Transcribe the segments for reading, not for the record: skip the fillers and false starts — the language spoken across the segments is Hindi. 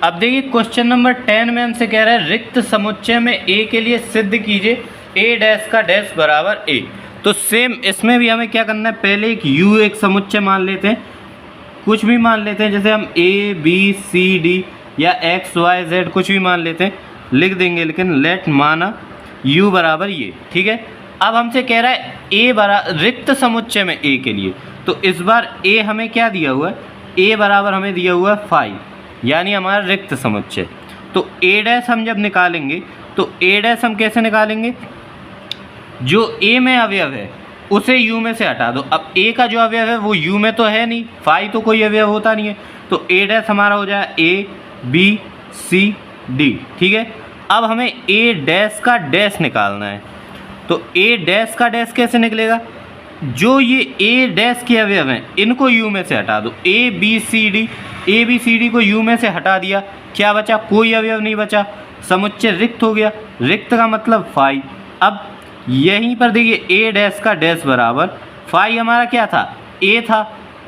अब देखिए क्वेश्चन नंबर 10 में हमसे कह रहा है रिक्त समुच्चय में ए के लिए सिद्ध कीजिए ए डैश का डैश बराबर ए। तो सेम इसमें भी हमें क्या करना है, पहले एक यू एक समुच्चय मान लेते हैं, कुछ भी मान लेते हैं, जैसे हम ए बी सी डी या एक्स वाई जेड कुछ भी मान लेते हैं, लिख देंगे, लेकिन लेट माना यू बराबर ये, ठीक है। अब हमसे कह रहा है ए बराबर रिक्त समुच्चय में ए के लिए, तो इस बार ए हमें क्या दिया हुआ है, ए बराबर हमें दिया हुआ है 5, यानी हमारा रिक्त समुच्चय। तो ए डैश हम जब निकालेंगे तो ए डैश हम कैसे निकालेंगे, जो ए में अवयव है उसे यू में से हटा दो। अब ए का जो अवयव है वो यू में तो है नहीं, 5 तो कोई अवयव होता नहीं है, तो ए डैश हमारा हो जाए ए बी सी डी, ठीक है। अब हमें ए डैश का डैश निकालना है, तो ए डैश का डैश कैसे निकलेगा, जो ये ए डैश के अवयव हैं इनको यू में से हटा दो। ए बी सी डी को यू में से हटा दिया, क्या बचा, कोई अवयव नहीं बचा, समुच्चय रिक्त हो गया। रिक्त का मतलब 5। अब यहीं पर देखिए ए डैश का डैश बराबर 5 हमारा क्या था, ए था,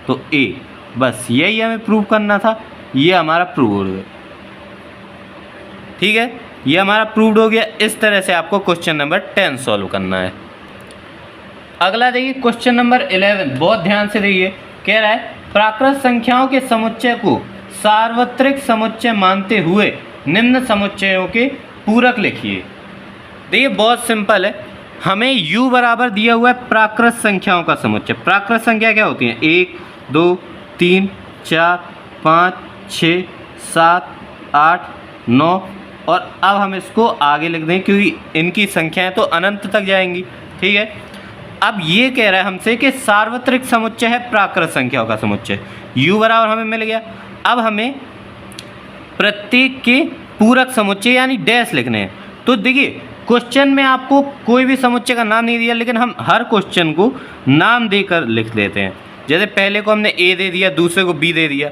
तो ए, बस यही हमें प्रूव करना था, ये हमारा प्रूव हो गया, ठीक है, ये हमारा प्रूव्ड हो गया। इस तरह से आपको क्वेश्चन नंबर 10 सॉल्व करना है। अगला देखिए क्वेश्चन नंबर 11, बहुत ध्यान से देखिए, कह रहा है प्राकृत संख्याओं के समुच्चय को सार्वत्रिक समुच्चय मानते हुए निम्न समुच्चयों के पूरक लिखिए। देखिए बहुत सिंपल है, हमें u बराबर दिया हुआ है प्राकृत संख्याओं का समुच्चय। प्राकृत संख्या क्या होती हैं, 1 2 3 4 5 6 7 8 9, और अब हम इसको आगे लिख दें क्योंकि इनकी संख्याएं तो अनंत तक जाएंगी, ठीक है। अब ये कह रहा है हमसे कि सार्वत्रिक समुच्चय है प्राकृत संख्याओं का समुच्चय, u बराबर हमें मिल गया। अब हमें प्रत्येक के पूरक समुच्चय यानी डैश लिखने हैं। तो देखिए क्वेश्चन में आपको कोई भी समुच्चय का नाम नहीं दिया, लेकिन हम हर क्वेश्चन को नाम देकर लिख देते हैं। जैसे पहले को हमने ए दे दिया, दूसरे को बी दे दिया,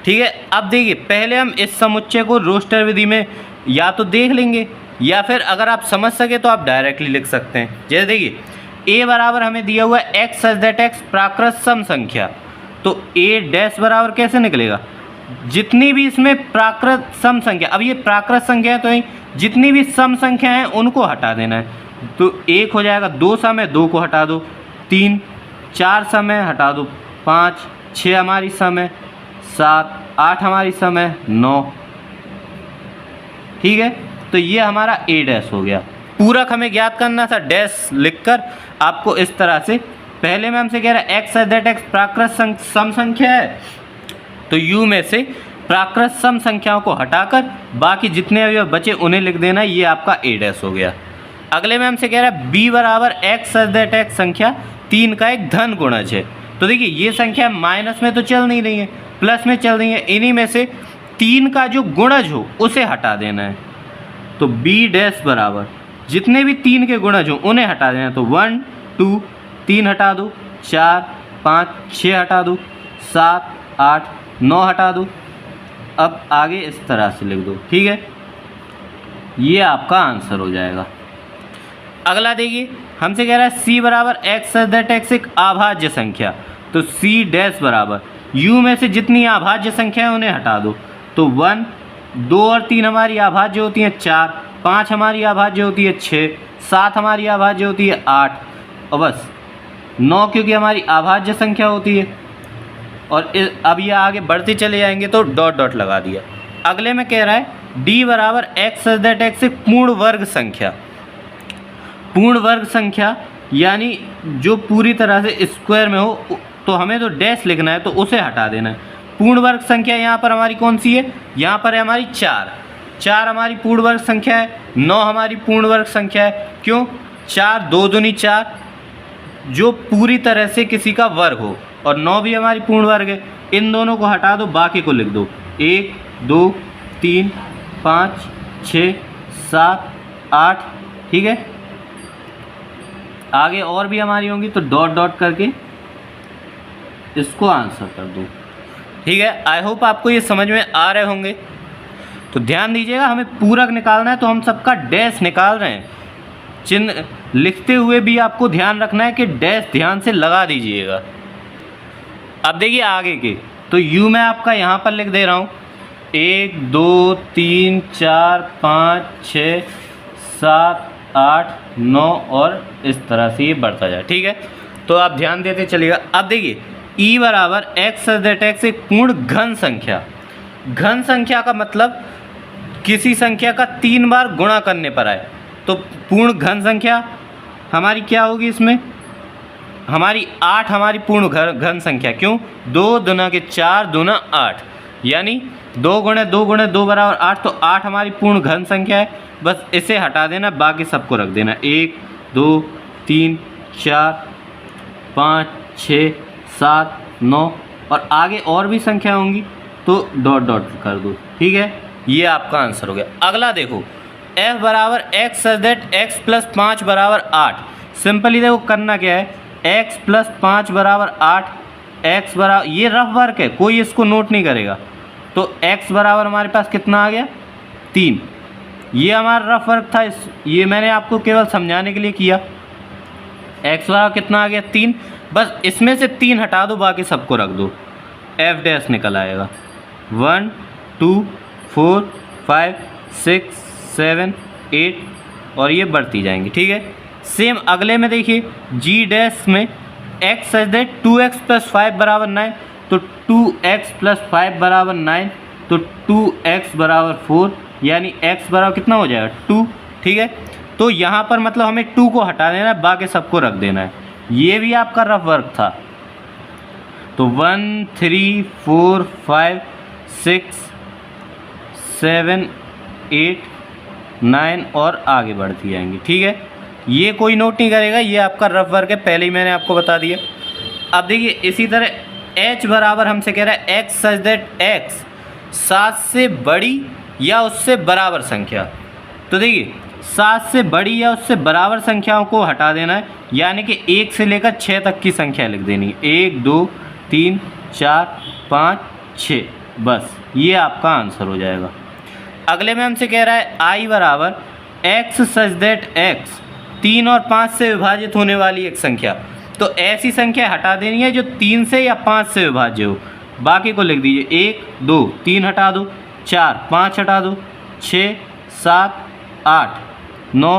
ठीक है। अब देखिए पहले हम इस समुच्चय को रोस्टर विधि में या तो देख लेंगे, या फिर अगर आप समझ सके तो आप डायरेक्टली लिख सकते हैं। जैसे देखिए ए बराबर हमें दिया हुआ है एक्स सच दैट एक्स प्राकृत सम संख्या, तो ए डैश बराबर कैसे निकलेगा, जितनी भी इसमें प्राकृत सम संख्या, अब ये प्राकृत संख्या है तो ही जितनी भी सम संख्या हैं उनको हटा देना है। तो 1 हो जाएगा, 2 सम है 2 को हटा दो, 3 4 सम है हटा दो, 5 6 हमारी सम है, 7 8 हमारी सम है, 9, ठीक है। तो ये हमारा ए डैश हो गया। पूरक हमें ज्ञात करना था, डैश लिखकर आपको इस तरह से, पहले में हमसे कह रहा है एक्स सच दैट एक्स प्राकृत सम संख्या है, तो यू में से प्राकृत सम संख्याओं को हटाकर बाकी जितने अवयव बचे उन्हें लिख देना, ये आपका ए डैश हो गया। अगले में हमसे कह रहा है बी बराबर एक्स सच दैट एक्स संख्या 3 का एक धन गुणज है। तो देखिए ये संख्या माइनस में तो चल नहीं रही है, प्लस में चल रही है, इन्हीं में से 3 का जो गुणज हो उसे हटा देना है। तो बी डैश बराबर जितने भी 3 के गुणज हो उन्हें हटा देना, तो 1 2 3 हटा दो, 4 5 6 हटा दो, 7 8 9 हटा दो। अब आगे इस तरह से लिख दो, ठीक है, ये आपका आंसर हो जाएगा। अगला देखिए हमसे कह रहा है c बराबर एक्स सच दैट एक्स एक अभाज्य संख्या, तो c डैश बराबर u में से जितनी अभाज्य संख्या है उन्हें हटा दो। तो 1 2 और 3 हमारी अभाज्य होती हैं 4, 5 हमारी अभाज्य होती है 6, 7 हमारी अभाज्य होती है 8, और बस 9 क्योंकि हमारी अभाज्य संख्या होती है। और अब ये आगे बढ़ते चले जाएंगे तो डॉट डॉट लगा दिया। अगले में कह रहा है d बराबर एक्स सच दैट एक्स एक पूर्ण वर्ग संख्या। पूर्ण वर्ग संख्या यानी जो पूरी तरह से स्क्वायर में हो, तो हमें तो डैश लिखना है तो उसे हटा देना है। पूर्ण वर्ग संख्या यहाँ पर हमारी कौन सी है, यहाँ पर है हमारी 4 हमारी पूर्ण वर्ग संख्या है, 9 हमारी पूर्ण वर्ग संख्या है। क्यों, 4 2 दूनी 4, जो पूरी तरह से किसी का वर्ग हो, और 9 भी हमारी पूर्ण वर्ग है। इन दोनों को हटा दो, बाकी को लिख दो, 1 2 3 5 6 7 8, ठीक है। आगे और भी हमारी होंगी तो डॉट डॉट करके इसको आंसर कर दो, ठीक है। आई होप आपको ये समझ में आ रहे होंगे। तो ध्यान दीजिएगा, हमें पूरक निकालना है तो हम सबका डैश निकाल रहे हैं। चिन्ह लिखते हुए भी आपको ध्यान रखना है कि डैश ध्यान से लगा दीजिएगा। अब देखिए आगे के, तो u मैं आपका यहाँ पर लिख दे रहा हूँ 1 2 3 4 5 6 7 8 9 और इस तरह से ये बढ़ता जाए। ठीक है, तो आप ध्यान देते चलिएगा। अब देखिए e बराबर x दैट x एक पूर्ण घन संख्या। घन संख्या का मतलब किसी संख्या का 3 बार गुणा करने पर आए, तो पूर्ण घन संख्या हमारी क्या होगी? इसमें हमारी 8 हमारी पूर्ण घन संख्या। क्यों? 2 दूना के 4 दूना 8, यानी 2 गुणे 2 गुणे 2 बराबर 8, तो 8 हमारी पूर्ण घन संख्या है। बस इसे हटा देना, बाकी सबको रख देना। 1 2 3 4 5 6 7 9 और आगे और भी संख्या होंगी तो डॉट डॉट कर दो। ठीक है, ये आपका आंसर हो गया। अगला देखो, f बराबर x such that x plus 5 बराबर 8। सिंपली देखो करना क्या है, x प्लस 5 बराबर 8, x बराबर, ये रफ वर्क है, कोई इसको नोट नहीं करेगा। तो x बराबर हमारे पास कितना आ गया? 3। ये हमारा रफ वर्क था, ये मैंने आपको केवल समझाने के लिए किया। x बराबर कितना आ गया? 3। बस इसमें से 3 हटा दो, बाकी सबको रख दो, f डैश निकल आएगा। 1 2 4 5 6 7 8 और ये बढ़ती जाएंगी। ठीक है, सेम अगले में देखिए, g डैश में x such that 2x plus 5 बराबर 9, तो 2x प्लस 5 बराबर 9, तो 2x बराबर 4, यानी x बराबर कितना हो जाएगा? 2। ठीक है, तो यहाँ पर मतलब हमें 2 को हटा देना है, बाकी सबको रख देना है। ये भी आपका रफ वर्क था। तो 1 3 4 5 6 7 8 9 और आगे बढ़ती जाएंगी। ठीक है, ये कोई नोट नहीं करेगा, ये आपका रफ वर्क है, पहले ही मैंने आपको बता दिया। अब देखिए इसी तरह h बराबर हमसे कह रहा है x सच दैट x 7 से बड़ी या उससे बराबर संख्या। तो देखिए 7 से बड़ी या उससे बराबर संख्याओं को हटा देना है, यानी कि 1 से लेकर 6 तक की संख्या लिख देनी है। 1 2 3 4 5 6, बस ये आपका आंसर हो जाएगा। अगले में हमसे कह रहा है i बराबर x सच दैट x 3 और 5 से विभाजित होने वाली एक संख्या। तो ऐसी संख्या हटा देनी है जो 3 से या 5 से विभाज्य हो, बाकी को लिख दीजिए। 1 2 3 हटा दो, 4 5 हटा दो, 6 7 8 9,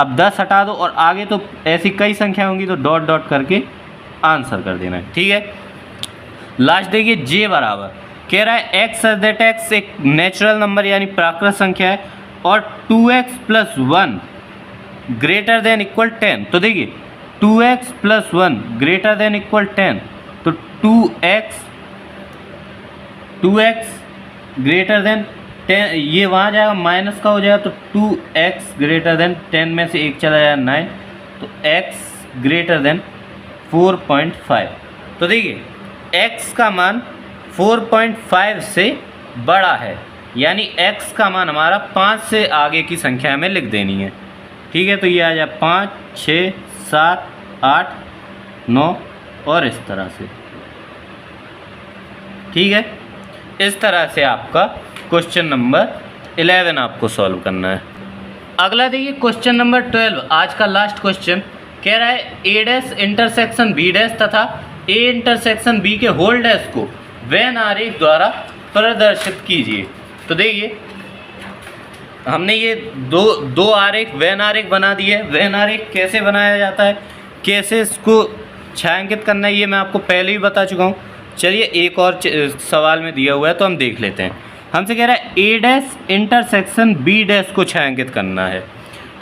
अब 10 हटा दो और आगे तो ऐसी कई संख्या होंगी, तो डॉट डॉट करके आंसर कर देना है। ठीक है, लास्ट देखिए j बराबर कह रहा है x सच दैट x एक नेचुरल नंबर यानी प्राकृत संख्या है और 2x plus 1 greater than equal 10। तो देखिए 2x plus 1 greater than equal 10, तो 2x ग्रेटर देन 10, ये वहाँ जाएगा माइनस का हो जाएगा, तो 2x ग्रेटर देन 10 में से 1 चला जाएगा 9, तो x ग्रेटर देन 4.5। तो देखिए x का मान 4.5 से बड़ा है, यानी x का मान हमारा 5 से आगे की संख्या में लिख देनी है। ठीक है, तो ये आ जाए 5 6 7 8 9 और इस तरह से। ठीक है, इस तरह से आपका क्वेश्चन नंबर 11 आपको सॉल्व करना है। अगला देखिए क्वेश्चन नंबर 12, आज का लास्ट क्वेश्चन कह रहा है a dash intersection b dash तथा a इंटरसेक्शन b के होल डैश को वेन आरेख द्वारा प्रदर्शित कीजिए। तो देखिए हमने ये दो आरेख वेन आरेख बना दिए। वेन आरेख कैसे बनाया जाता है, कैसे इसको छायांकित करना है, ये मैं आपको पहले ही बता चुका हूँ। चलिए एक और सवाल में दिया हुआ है तो हम देख लेते हैं। हमसे कह रहा है a dash intersection b dash को छायांकित करना है।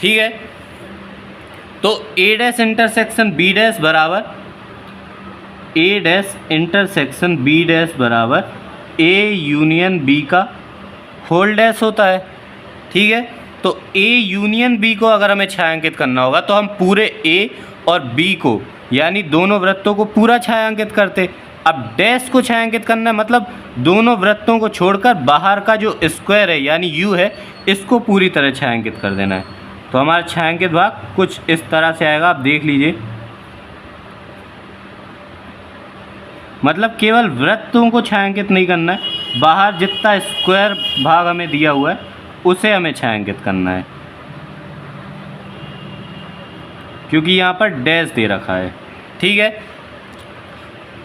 ठीक है, तो a dash intersection b dash बराबर a dash intersection b dash बराबर a यूनियन b का होल डैश होता है। ठीक है, तो a यूनियन b को अगर हमें छायांकित करना होगा तो हम पूरे a और b को यानी दोनों वृत्तों को पूरा छायांकित करते। अब डैश को छायांकित करना है, मतलब दोनों वृत्तों को छोड़कर बाहर का जो स्क्वायर है यानी u है, इसको पूरी तरह छायांकित कर देना है। तो हमारा छायांकित भाग कुछ इस तरह से आएगा, आप देख लीजिए। मतलब केवल वृत्तों को छायांकित नहीं करना है, बाहर जितना स्क्वायर भाग हमें दिया हुआ है उसे हमें छायांकित करना है, क्योंकि यहाँ पर डैश दे रखा है। ठीक है,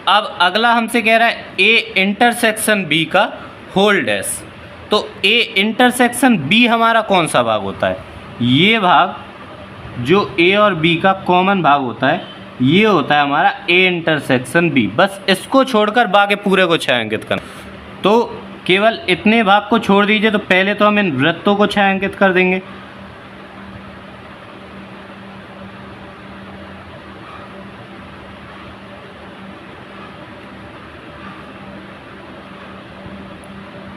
अब अगला हमसे कह रहा है a इंटरसेक्शन b का होल डैश। तो ए इंटरसेक्शन बी हमारा कौन सा भाग होता है? ये भाग जो ए और बी का कॉमन भाग होता है ये होता है हमारा ए इंटरसेक्शन बी। बस इसको छोड़कर बाकी पूरे को छायांकित करना। तो केवल इतने भाग को छोड़ दीजिए। तो पहले तो हम इन वृत्तों को छायांकित कर देंगे।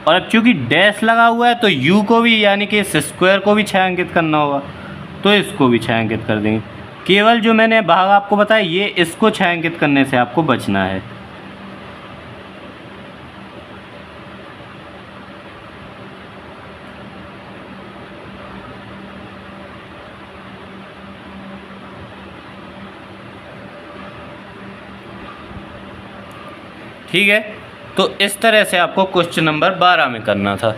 और अब चूंकि डैश लगा हुआ है तो यू को भी यानी कि इस स्क्वायर को भी छायांकित करना होगा, तो इसको भी छायांकित कर देंगे। केवल जो मैंने भाग आपको बताया ये इसको छायांकित करने से आपको बचना है। ठीक है, तो इस तरह से आपको क्वेश्चन नंबर 12 में करना था।